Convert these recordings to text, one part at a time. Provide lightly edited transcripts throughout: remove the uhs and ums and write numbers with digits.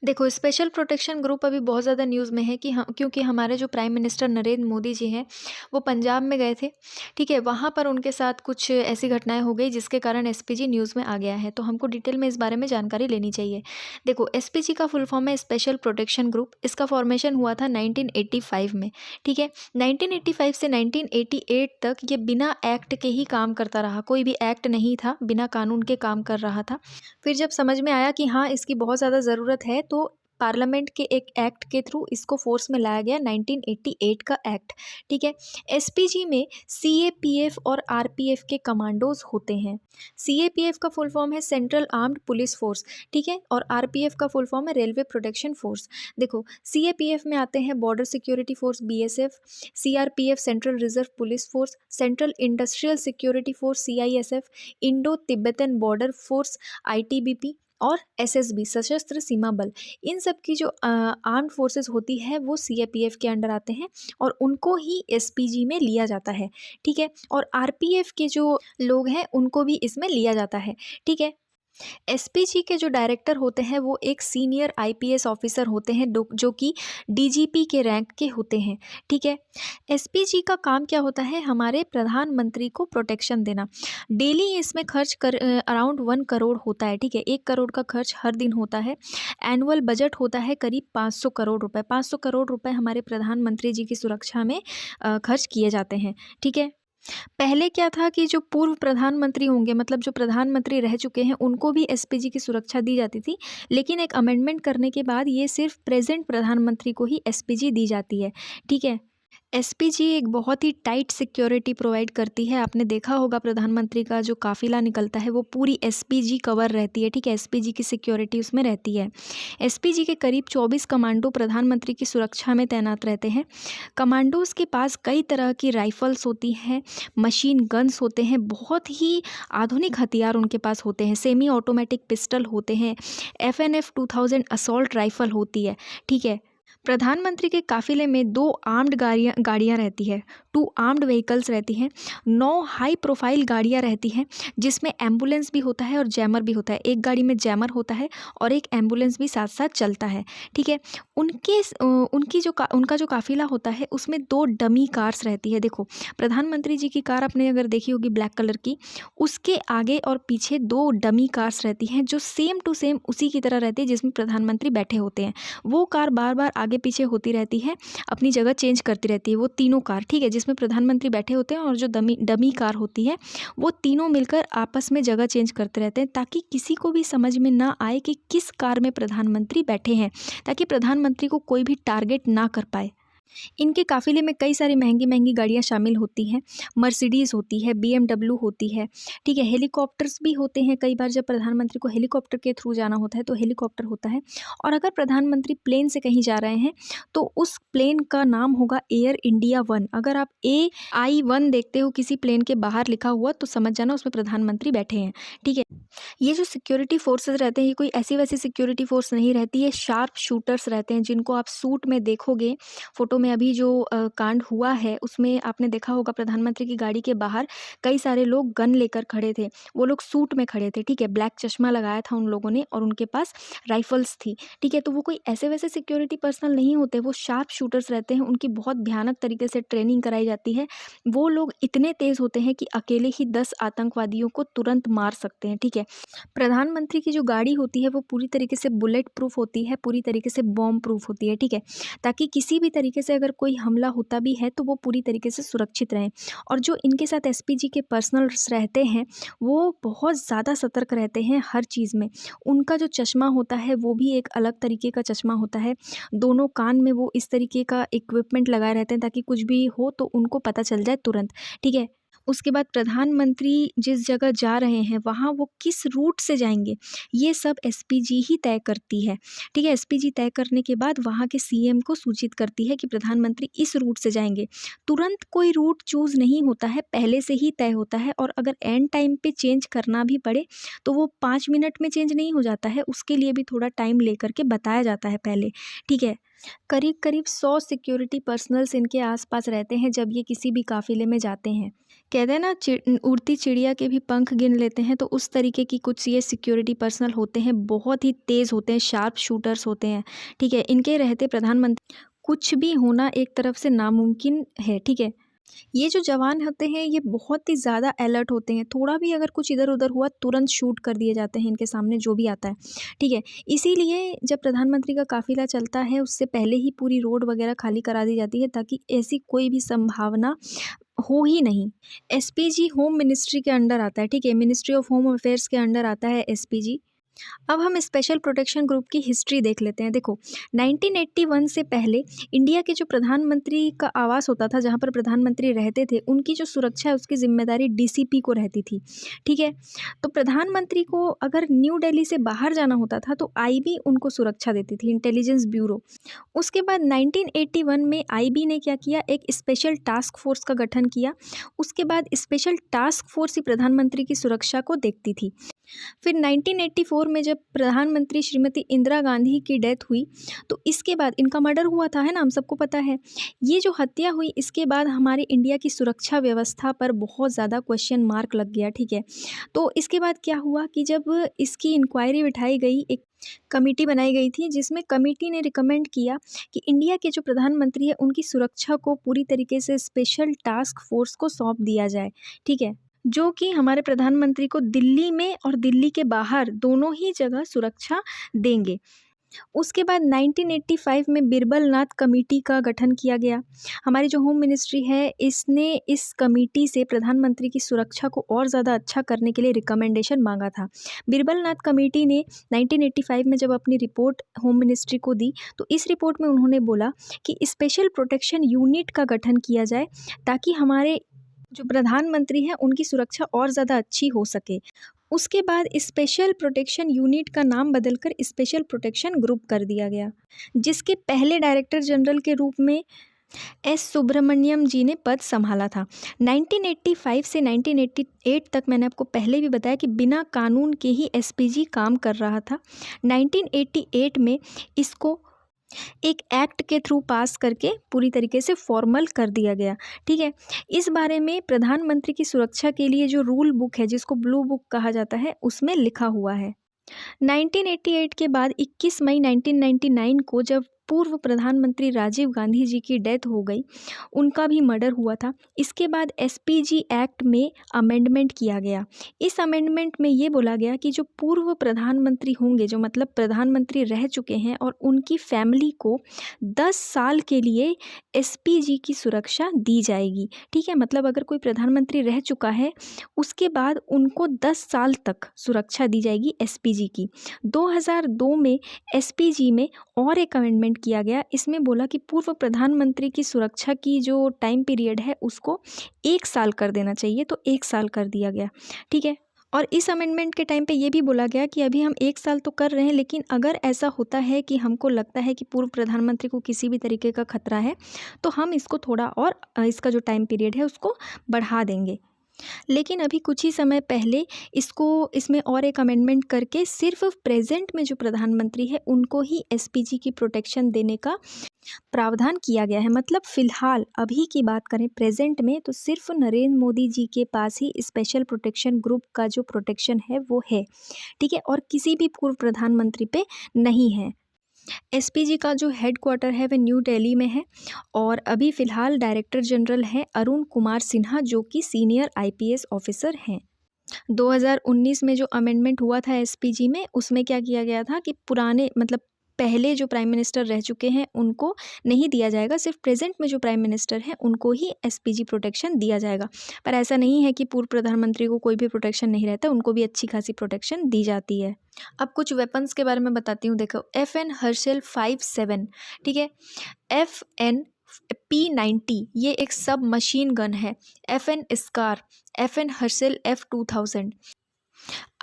देखो, special protection group अभी बहुत ज़्यादा न्यूज़ में है कि क्योंकि हमारे जो प्राइम मिनिस्टर नरेंद्र मोदी जी हैं, वो पंजाब में गए थे, ठीक है? वहाँ पर उनके साथ कुछ ऐसी घटनाएँ हो गई जिसके कारण एसपीजी न्यूज़ में आ गया है, तो हमको डिटेल में इस बारे में जानकारी लेनी चाहिए। देखो, एसपीजी का फुल फॉर्म है स्पेशल प्रोटेक्शन ग्रुप। इसका फॉर्मेशन हुआ था 1985 में, ठीक है? 1985 से 1988 तक ये बिना एक्ट के ही काम करता रहा, कोई भी एक्ट नहीं था, बिना कानून के काम कर रहा था। फिर जब समझ में आया कि हाँ, इसकी बहुत ज़्यादा ज़रूरत है, तो पार्लियामेंट के एक एक्ट के थ्रू इसको फोर्स में लाया गया, 1988 का एक्ट, ठीक है। एसपीजी में सीएपीएफ और आरपीएफ के कमांडोज होते हैं। सीएपीएफ का फुल फॉर्म है सेंट्रल आर्म्ड पुलिस फोर्स, ठीक है, और आरपीएफ का फुल फॉर्म है रेलवे प्रोटेक्शन फोर्स। देखो, सीएपीएफ में आते हैं border security force BSF, CRPF central reserve police force, central industrial security force CISF, Indo Tibetan border force ITBP और एसएसबी सशस्त्र सीमा बल। इन सब की जो आर्म्ड फोर्सेस होती है वो सीएपीएफ के अंडर आते हैं और उनको ही एसपीजी में लिया जाता है, ठीक है। और आरपीएफ के जो लोग हैं उनको भी इसमें लिया जाता है, ठीक है। एसपीजी के जो डायरेक्टर होते हैं वो एक सीनियर आईपीएस ऑफिसर होते हैं जो कि डीजीपी के रैंक के होते हैं, ठीक है। एसपीजी का काम क्या होता है? हमारे प्रधानमंत्री को प्रोटेक्शन देना। डेली इसमें खर्च कर अराउंड 1 करोड़ होता है, ठीक है। 1 करोड़ का खर्च हर दिन होता है। एनुअल बजट होता है करीब 500 करोड़ रुपए। 500 करोड़ रुपए हमारे प्रधानमंत्री जी की सुरक्षा में खर्च किए जाते हैं, ठीक है। पहले क्या था कि जो पूर्व प्रधानमंत्री होंगे, मतलब जो प्रधानमंत्री रह चुके हैं, उनको भी एसपीजी की सुरक्षा दी जाती थी, लेकिन एक अमेंडमेंट करने के बाद ये सिर्फ प्रेजेंट प्रधानमंत्री को ही एसपीजी दी जाती है, ठीक है। एसपीजी एक बहुत ही टाइट सिक्योरिटी प्रोवाइड करती है। आपने देखा होगा प्रधानमंत्री का जो काफिला निकलता है वो पूरी एसपीजी कवर रहती है, ठीक है। एसपीजी की सिक्योरिटी उसमें रहती है। एसपीजी के करीब 24 कमांडो प्रधानमंत्री की सुरक्षा में तैनात रहते हैं। कमांडोज के पास कई तरह की राइफल्स होती हैं, मशीन गन्स होते हैं, बहुत ही आधुनिक हथियार उनके पास होते हैं। सेमी ऑटोमेटिक पिस्टल होते हैं, एफएनएफ 2000 असॉल्ट राइफल होती है, ठीक है। प्रधानमंत्री के काफिले में 2 आर्म्ड गाड़ियाँ रहती है, 2 आर्म्ड व्हीकल्स रहती हैं, 9 हाई प्रोफाइल गाड़ियाँ रहती हैं जिसमें एम्बुलेंस भी होता है और जैमर भी होता है। एक गाड़ी में जैमर होता है और एक एम्बुलेंस भी साथ साथ चलता है, ठीक है। उनका जो काफिला होता है उसमें 2 डमी कार्स रहती है। देखो, प्रधानमंत्री जी की कार आपने अगर देखी होगी ब्लैक कलर की, उसके आगे और पीछे 2 डमी कार्स रहती हैं जो सेम टू सेम उसी की तरह रहती है जिसमें प्रधानमंत्री बैठे होते हैं। वो कार बार बार आगे पीछे होती रहती है, अपनी जगह चेंज करती रहती है, वो तीनों कार, ठीक है, जिसमें प्रधानमंत्री बैठे होते हैं और जो डमी कार होती है वो तीनों मिलकर आपस में जगह चेंज करते रहते हैं ताकि किसी को भी समझ में ना आए कि किस कार में प्रधानमंत्री बैठे हैं, ताकि प्रधानमंत्री को कोई भी टारगेट ना कर पाए। इनके काफ़िले में कई सारी महंगी-महंगी गाड़ियाँ शामिल होती हैं। मर्सिडीज़ होती है, बीएमडब्ल्यू होती है, ठीक है। हेलीकॉप्टर्स भी होते हैं, कई बार जब प्रधानमंत्री को हेलीकॉप्टर के थ्रू जाना होता है तो हेलीकॉप्टर होता है। और अगर प्रधानमंत्री प्लेन से कहीं जा रहे हैं तो उस प्लेन का नाम होगा एयर इंडिया वन। अगर आप AI-1 देखते हो किसी प्लेन के बाहर लिखा हुआ तो समझ जाना उसमें प्रधानमंत्री बैठे हैं, ठीक है। ये जो सिक्योरिटी फोर्सेस रहते हैं ये कोई ऐसी वैसी सिक्योरिटी फोर्स नहीं रहती है, शार्प शूटर्स रहते हैं जिनको आप सूट में देखोगे। फोटो में अभी जो कांड हुआ है उसमें आपने देखा होगा प्रधानमंत्री की गाड़ी के बाहर कई सारे लोग गन लेकर खड़े थे। वो लोग सूट में खड़े थे, ठीक है। ब्लैक चश्मा लगाया था उन लोगों ने और उनके पास राइफल्स थी, ठीक है। तो वो कोई ऐसे वैसे सिक्योरिटी पर्सनल नहीं होते, वो शार्प शूटर्स रहते हैं। उनकी बहुत भयानक तरीके से ट्रेनिंग कराई जाती है। वो लोग इतने तेज होते हैं कि अकेले ही 10 आतंकवादियों को तुरंत मार सकते हैं, ठीक है। प्रधानमंत्री की जो गाड़ी होती है वो पूरी तरीके से बुलेट प्रूफ होती है, पूरी तरीके से बॉम्ब प्रूफ होती है, ठीक है, ताकि किसी भी तरीके से अगर कोई हमला होता भी है तो वो पूरी तरीके से सुरक्षित रहें। और जो इनके साथ एसपीजी के पर्सनल्स रहते हैं वो बहुत ज़्यादा सतर्क रहते हैं हर चीज़ में। उनका जो चश्मा होता है वो भी एक अलग तरीके का चश्मा होता है। दोनों कान में वो इस तरीके का इक्विपमेंट लगाए रहते हैं ताकि कुछ भी हो तो उनको पता चल जाए तुरंत, ठीक है। उसके बाद प्रधानमंत्री जिस जगह जा रहे हैं वहाँ वो किस रूट से जाएंगे ये सब एसपीजी ही तय करती है, ठीक है। एसपीजी तय करने के बाद वहाँ के सीएम को सूचित करती है कि प्रधानमंत्री इस रूट से जाएंगे। तुरंत कोई रूट चूज़ नहीं होता है, पहले से ही तय होता है। और अगर एंड टाइम पे चेंज करना भी पड़े तो वो 5 मिनट में चेंज नहीं हो जाता है, उसके लिए भी थोड़ा टाइम लेकर के बताया जाता है पहले, ठीक है। करीब करीब 100 सिक्योरिटी पर्सनल्स इनके आसपास रहते हैं जब ये किसी भी काफिले में जाते हैं। कहते हैं ना, उड़ती चिड़िया के भी पंख गिन लेते हैं, तो उस तरीके की कुछ ये सिक्योरिटी पर्सनल होते हैं, बहुत ही तेज़ होते हैं, शार्प शूटर्स होते हैं। ठीक है, इनके रहते प्रधानमंत्री कुछ भी होना एक तरफ से नामुमकिन है। ठीक है, ये जो जवान होते हैं ये बहुत ही ज़्यादा अलर्ट होते हैं, थोड़ा भी अगर कुछ इधर उधर हुआ तुरंत शूट कर दिए जाते हैं इनके सामने जो भी आता है। ठीक है, इसीलिए जब प्रधानमंत्री का काफ़िला चलता है उससे पहले ही पूरी रोड वगैरह खाली करा दी जाती है, ताकि ऐसी कोई भी संभावना हो ही नहीं। एसपीजी होम मिनिस्ट्री के अंडर आता है। ठीक है, मिनिस्ट्री ऑफ होम अफेयर्स के अंडर आता है एसपीजी। अब हम स्पेशल प्रोटेक्शन ग्रुप की हिस्ट्री देख लेते हैं। देखो, 1981 से पहले इंडिया के जो प्रधानमंत्री का आवास होता था, जहाँ पर प्रधानमंत्री रहते थे, उनकी जो सुरक्षा है उसकी जिम्मेदारी डीसीपी को रहती थी। ठीक है, तो प्रधानमंत्री को अगर न्यू दिल्ली से बाहर जाना होता था तो आईबी उनको सुरक्षा देती थी, इंटेलिजेंस ब्यूरो। उसके बाद 1981 में आईबी ने क्या किया, एक स्पेशल टास्क फोर्स का गठन किया। उसके बाद स्पेशल टास्क फोर्स ही प्रधानमंत्री की सुरक्षा को देखती थी। फिर 1984 में जब प्रधानमंत्री श्रीमती इंदिरा गांधी की डेथ हुई, तो इसके बाद इनका मर्डर हुआ था, है ना, हम सबको पता है। ये जो हत्या हुई, इसके बाद हमारे इंडिया की सुरक्षा व्यवस्था पर बहुत ज़्यादा क्वेश्चन मार्क लग गया। ठीक है, तो इसके बाद क्या हुआ कि जब इसकी इंक्वायरी बिठाई गई, एक कमेटी बनाई गई थी, जिसमें कमेटी ने रिकमेंड किया कि इंडिया के जो प्रधानमंत्री है उनकी सुरक्षा को पूरी तरीके से स्पेशल टास्क फोर्स को सौंप दिया जाए। ठीक है, जो कि हमारे प्रधानमंत्री को दिल्ली में और दिल्ली के बाहर दोनों ही जगह सुरक्षा देंगे। उसके बाद 1985 में बिरबल नाथ कमेटी का गठन किया गया। हमारी जो होम मिनिस्ट्री है, इसने इस कमेटी से प्रधानमंत्री की सुरक्षा को और ज़्यादा अच्छा करने के लिए रिकमेंडेशन मांगा था। बिरबल नाथ कमेटी ने 1985 में जब अपनी रिपोर्ट होम मिनिस्ट्री को दी, तो इस रिपोर्ट में उन्होंने बोला कि स्पेशल प्रोटेक्शन यूनिट का गठन किया जाए, ताकि हमारे जो प्रधानमंत्री हैं उनकी सुरक्षा और ज़्यादा अच्छी हो सके। उसके बाद स्पेशल प्रोटेक्शन यूनिट का नाम बदलकर स्पेशल प्रोटेक्शन ग्रुप कर दिया गया, जिसके पहले डायरेक्टर जनरल के रूप में एस सुब्रमण्यम जी ने पद संभाला था। 1985 से 1988 तक मैंने आपको पहले भी बताया कि बिना कानून के ही एसपीजी काम कर रहा था। 1988 में इसको एक एक्ट के थ्रू पास करके पूरी तरीके से फॉर्मल कर दिया गया। ठीक है, इस बारे में प्रधानमंत्री की सुरक्षा के लिए जो रूल बुक है, जिसको ब्लू बुक कहा जाता है, उसमें लिखा हुआ है। 1988 के बाद 21 मई 1999 को जब पूर्व प्रधानमंत्री राजीव गांधी जी की डेथ हो गई, उनका भी मर्डर हुआ था। इसके बाद एसपीजी एक्ट में अमेंडमेंट किया गया। इस अमेंडमेंट में ये बोला गया कि जो पूर्व प्रधानमंत्री होंगे, जो मतलब प्रधानमंत्री रह चुके हैं, और उनकी फैमिली को 10 साल के लिए एसपीजी की सुरक्षा दी जाएगी। ठीक है, मतलब अगर कोई प्रधानमंत्री रह चुका है, उसके बाद उनको 10 साल तक सुरक्षा दी जाएगी एसपीजी की। 2002 में एसपीजी में और एक अमेंडमेंट किया गया। इसमें बोला कि पूर्व प्रधानमंत्री की सुरक्षा की जो टाइम पीरियड है उसको 1 साल कर देना चाहिए, तो 1 साल कर दिया गया। ठीक है, और इस अमेंडमेंट के टाइम पे ये भी बोला गया कि अभी हम 1 साल तो कर रहे हैं, लेकिन अगर ऐसा होता है कि हमको लगता है कि पूर्व प्रधानमंत्री को किसी भी तरीके का खतरा है, तो हम इसको थोड़ा और इसका जो टाइम पीरियड है उसको बढ़ा देंगे। लेकिन अभी कुछ ही समय पहले इसमें और एक अमेंडमेंट करके सिर्फ प्रेजेंट में जो प्रधानमंत्री है उनको ही एसपीजी की प्रोटेक्शन देने का प्रावधान किया गया है। मतलब फ़िलहाल अभी की बात करें प्रेजेंट में, तो सिर्फ नरेंद्र मोदी जी के पास ही स्पेशल प्रोटेक्शन ग्रुप का जो प्रोटेक्शन है वो है। ठीक है, और किसी भी पूर्व प्रधानमंत्री पे नहीं है। एसपीजी का जो हेडक्वार्टर है वह न्यू दिल्ली में है, और अभी फ़िलहाल डायरेक्टर जनरल हैं अरुण कुमार सिन्हा, जो कि सीनियर आईपीएस ऑफिसर हैं। 2019 में जो अमेंडमेंट हुआ था एसपीजी में, उसमें क्या किया गया था कि पुराने मतलब पहले जो प्राइम मिनिस्टर रह चुके हैं उनको नहीं दिया जाएगा, सिर्फ प्रेजेंट में जो प्राइम मिनिस्टर हैं उनको ही एसपीजी प्रोटेक्शन दिया जाएगा। पर ऐसा नहीं है कि पूर्व प्रधानमंत्री को कोई भी प्रोटेक्शन नहीं रहता, उनको भी अच्छी खासी प्रोटेक्शन दी जाती है। अब कुछ वेपन्स के बारे में बताती हूँ। देखो, FN हर्षल 57, ठीक है, FN P90 ये एक सब मशीन गन है। FN scar, FN Harshal F2000,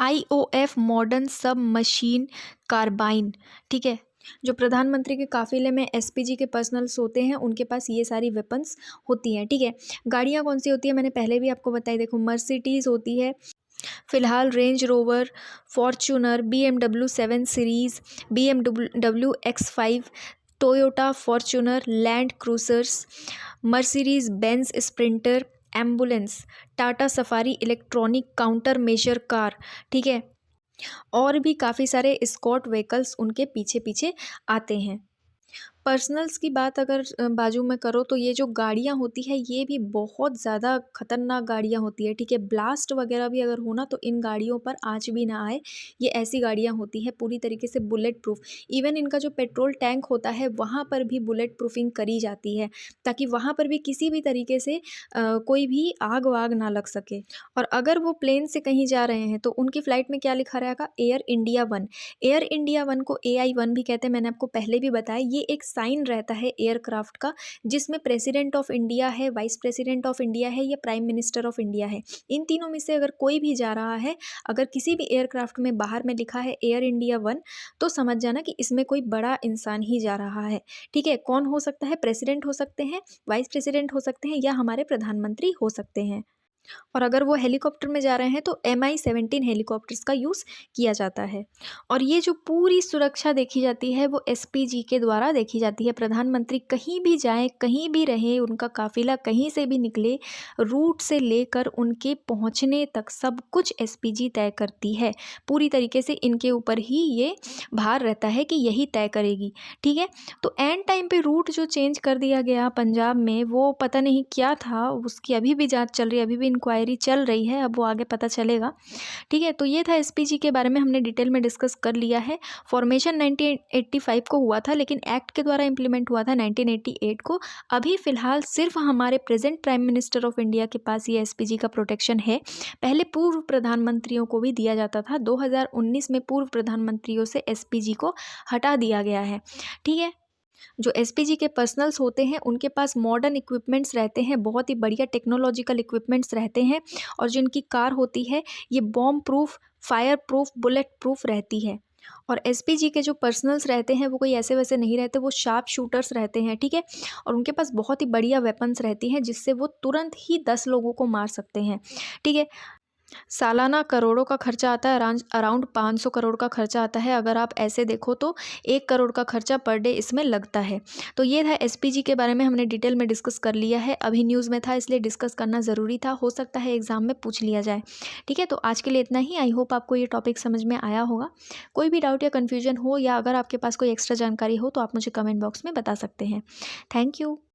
IOF modern सब मशीन कार्बाइन। ठीक है, जो प्रधानमंत्री के काफिले में एसपीजी के पर्सनल्स होते हैं उनके पास ये सारी वेपन्स होती हैं। ठीक है, गाड़ियाँ कौन सी होती है मैंने पहले भी आपको बताई। देखो, मर्सिडीज़ होती है फ़िलहाल, range rover, Fortuner, BMW 7 series, BMW X5, Toyota Fortuner, land cruisers, Mercedes Benz sprinter, ambulance, Tata safari electronic counter measure car, ठीक है, और भी काफ़ी सारे एस्कॉर्ट व्हीकल्स उनके पीछे पीछे आते हैं। पर्सनल्स की बात अगर बाजू में करो तो ये जो गाड़ियाँ होती है ये भी बहुत ज़्यादा खतरनाक गाड़ियाँ होती है, ठीक है। ब्लास्ट वगैरह भी अगर हो ना तो इन गाड़ियों पर आँच भी ना आए, ये ऐसी गाड़ियाँ होती है पूरी तरीके से बुलेट प्रूफ। इवन इनका जो पेट्रोल टैंक होता है वहाँ पर भी बुलेट प्रूफिंग करी जाती है, ताकि वहाँ पर भी किसी भी तरीके से कोई भी आग वाग ना लग सके। और अगर वो प्लेन से कहीं जा रहे हैं तो उनकी फ़्लाइट में क्या लिखा रहेगा, air India one. Air India one को AI-1 भी कहते हैं, मैंने आपको पहले भी बताया। ये एक साइन रहता है एयरक्राफ्ट का, जिसमें प्रेसिडेंट ऑफ इंडिया है, वाइस प्रेसिडेंट ऑफ इंडिया है या प्राइम मिनिस्टर ऑफ इंडिया है। इन तीनों में से अगर कोई भी जा रहा है, अगर किसी भी एयरक्राफ्ट में बाहर में लिखा है एयर इंडिया वन, तो समझ जाना कि इसमें कोई बड़ा इंसान ही जा रहा है, ठीक है। कौन हो सकता है, प्रेसिडेंट हो सकते हैं, वाइस प्रेसिडेंट हो सकते हैं या हमारे प्रधानमंत्री हो सकते हैं। और अगर वो हेलीकॉप्टर में जा रहे हैं तो MI-17 हेलीकॉप्टर्स का यूज़ किया जाता है। और ये जो पूरी सुरक्षा देखी जाती है वो SPG के द्वारा देखी जाती है। प्रधानमंत्री कहीं भी जाएँ, कहीं भी रहें, उनका काफ़िला कहीं से भी निकले, रूट से लेकर उनके पहुँचने तक सब कुछ SPG तय करती है। पूरी तरीके से इनके ऊपर ही ये भार रहता है कि यही तय करेगी, ठीक है। तो एंड टाइम पे रूट जो चेंज कर दिया गया पंजाब में, वो पता नहीं क्या था, उसकी अभी भी जाँच चल रही है, अभी भी इंक्वायरी चल रही है, अब वो आगे पता चलेगा, ठीक है। तो ये था SPG के बारे में, हमने डिटेल में डिस्कस कर लिया है। फॉर्मेशन 1985 को हुआ था, लेकिन एक्ट के द्वारा इम्प्लीमेंट हुआ था 1988 को। अभी फ़िलहाल सिर्फ हमारे present prime minister of India के पास ये SPG का प्रोटेक्शन है। पहले पूर्व प्रधानमंत्रियों को भी दिया जाता था। 2019 में पूर्व प्रधानमंत्रियों से SPG को हटा दिया गया है, ठीक है। जो SPG के पर्सनल्स होते हैं उनके पास मॉडर्न इक्विपमेंट्स रहते हैं, बहुत ही बढ़िया टेक्नोलॉजिकल इक्विपमेंट्स रहते हैं। और जो इनकी कार होती है ये bomb proof, fire proof, bullet proof रहती है। और SPG के जो पर्सनल्स रहते हैं वो कोई ऐसे वैसे नहीं रहते, वो शार्प शूटर्स रहते हैं, ठीक है। और उनके पास बहुत ही बढ़िया वेपन्स रहती हैं जिससे वो तुरंत ही 10 लोगों को मार सकते हैं, ठीक है। सालाना करोड़ों का खर्चा आता है, अराउंड 500 करोड़ का खर्चा आता है। अगर आप ऐसे देखो तो 1 करोड़ का खर्चा पर डे इसमें लगता है। तो ये था SPG के बारे में, हमने डिटेल में डिस्कस कर लिया है। अभी न्यूज़ में था इसलिए डिस्कस करना ज़रूरी था, हो सकता है एग्ज़ाम में पूछ लिया जाए, ठीक है। तो आज के लिए इतना ही। आई होप आपको ये टॉपिक समझ में आया होगा। कोई भी डाउट या कन्फ्यूजन हो या अगर आपके पास कोई एक्स्ट्रा जानकारी हो तो आप मुझे कमेंट बॉक्स में बता सकते हैं। Thank you.